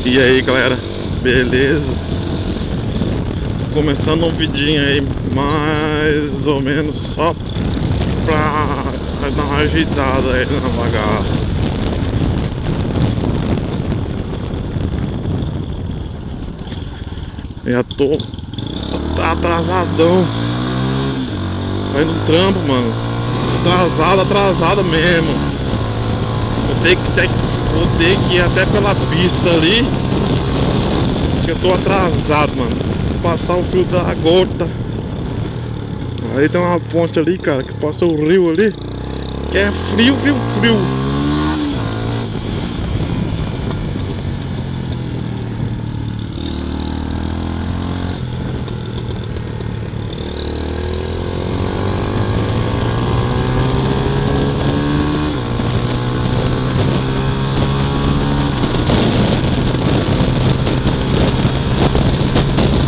E aí galera, beleza? Começando um vidinho aí mais ou menos só pra dar uma agitada aí na bagaça. Já tô atrasadão. Vai no trampo, mano. Atrasado mesmo. Vou ter que ir até pela pista ali, que eu tô atrasado, mano. Vou passar o fio da gota. Aí tem uma ponte ali, cara, que passa o rio ali, que é frio.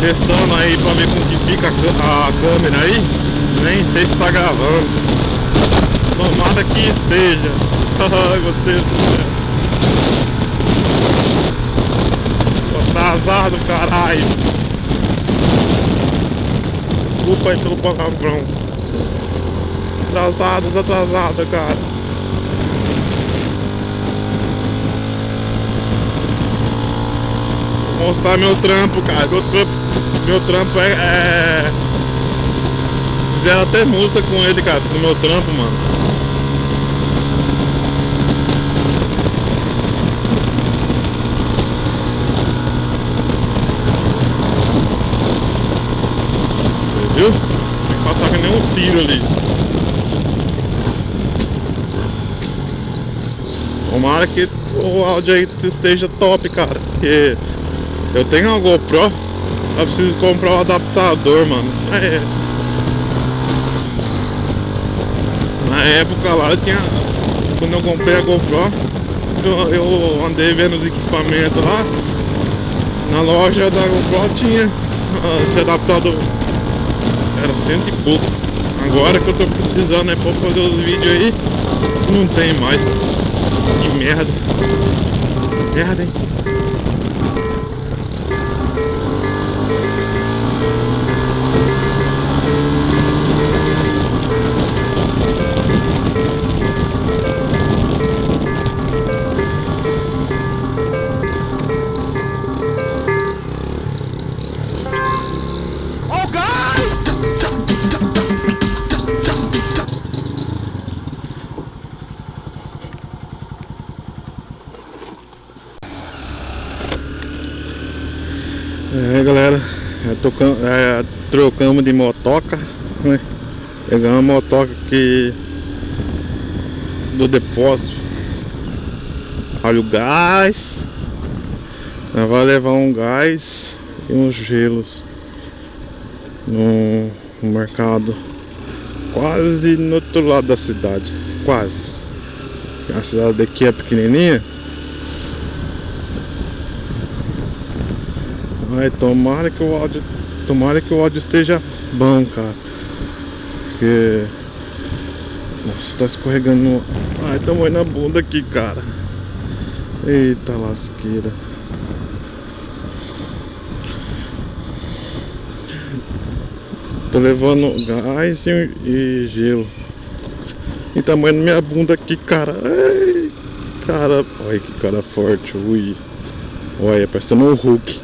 Testando aí pra ver como que fica a câmera aí. Nem sei se tá gravando. Tomara que esteja. Ai, você do céu. Tô atrasado, caralho. Desculpa aí pelo palavrão. Atrasado, cara. Vou mostrar meu trampo, cara. Meu trampo fizeram até música com ele, cara, no meu trampo, mano. Viu? Tem que passar que nem um tiro ali. Tomara que o áudio aí esteja top, cara. Porque eu tenho uma GoPro, eu preciso comprar um adaptador, mano. Na época lá quando eu comprei a GoPro, eu andei vendo os equipamentos lá. Na loja da GoPro tinha esse adaptador, era 100 e pouco. Agora que eu tô precisando pra fazer os vídeos aí, não tem mais. Que merda. Merda, hein? Galera, trocamos de motoca, né? Pegamos a motoca aqui do depósito. Olha o gás. Nós vamos levar um gás e uns gelos no mercado quase no outro lado da cidade. Quase. A cidade daqui é pequenininha. Ai, tomara que o áudio esteja bom, cara. Porque nossa, tá escorregando. Ai, tá moendo a bunda aqui, cara. Eita lasqueira. Tô levando gás e gelo. E tá moendo minha bunda aqui, cara. Ai, cara, olha que cara forte. Ui. Olha, parecendo um Hulk.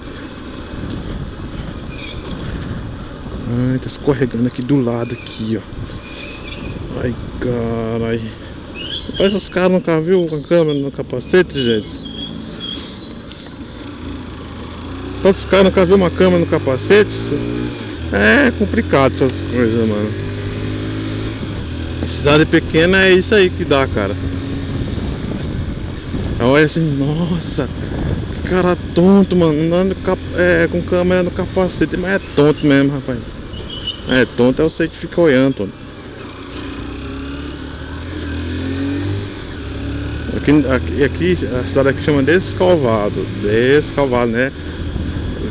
Ai, tá escorregando aqui do lado aqui, ó. Ai, carai. Parece que os caras nunca viu a câmera no capacete, gente. Parece que os caras nunca viu uma câmera no capacete. É complicado essas coisas, mano. Cidade pequena é isso aí que dá, cara. Olha assim, nossa, que cara tonto, mano. Andando com câmera no capacete, mas é tonto mesmo, rapaz. É tonto, eu sei que fica olhando, tonto. Aqui a cidade aqui chama Descalvado. Descalvado, né?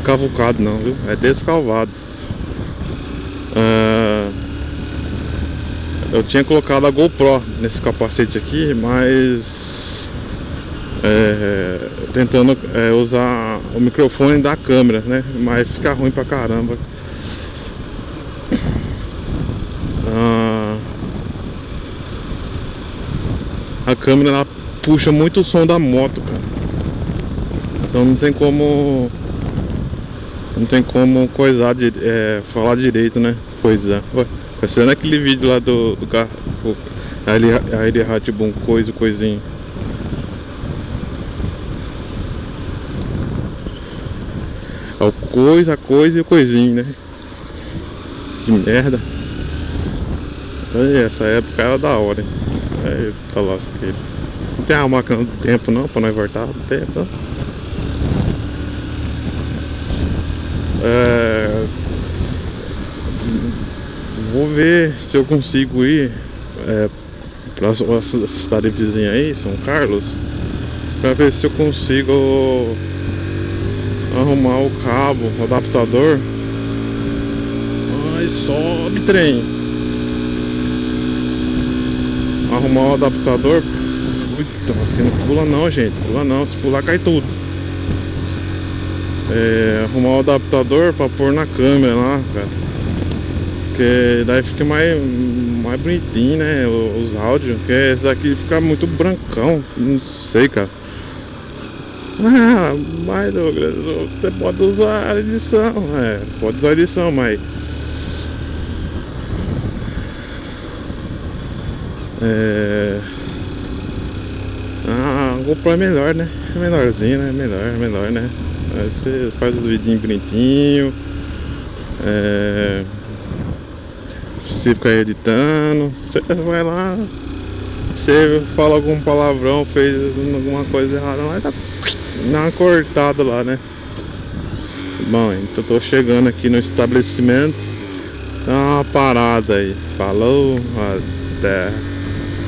Cavucado não, viu? É Descalvado. Eu tinha colocado a GoPro nesse capacete aqui, mas tentando usar o microfone da câmera, né? Mas fica ruim pra caramba. A câmera ela puxa muito o som da moto, cara. Então não tem como coisar falar direito, né? Coisa. Parecendo aquele vídeo lá do carro. Aí ele Ratibum, coisinho. É o coisa e o coisinho, né? Que merda. Aí, essa época era da hora, hein? Aí tá lasqueiro. Não tem uma máquina do tempo não, pra nós voltar do tempo, não? Vou ver se eu consigo ir pra cidade vizinha aí, São Carlos, pra ver se eu consigo arrumar o cabo, o adaptador. Ai, sobe trem. Arrumar o adaptador. Eita, mas que não pula não, gente. Pula não, se pular cai tudo. Arrumar o adaptador pra pôr na câmera lá, cara. Porque daí fica mais bonitinho, né? Os áudios. Porque esse daqui fica muito brancão. Não sei, cara. Mas Douglas, você pode usar a edição. Pode usar a edição, mas a GoPro é melhor, né? É menorzinho, né? Melhor, né? Aí você faz os vidinhos bonitinhos. Você fica editando. Você vai lá, você fala algum palavrão, fez alguma coisa errada lá, dá uma cortada lá, né? Bom, então tô chegando aqui no estabelecimento. Dá uma parada aí. Falou, até.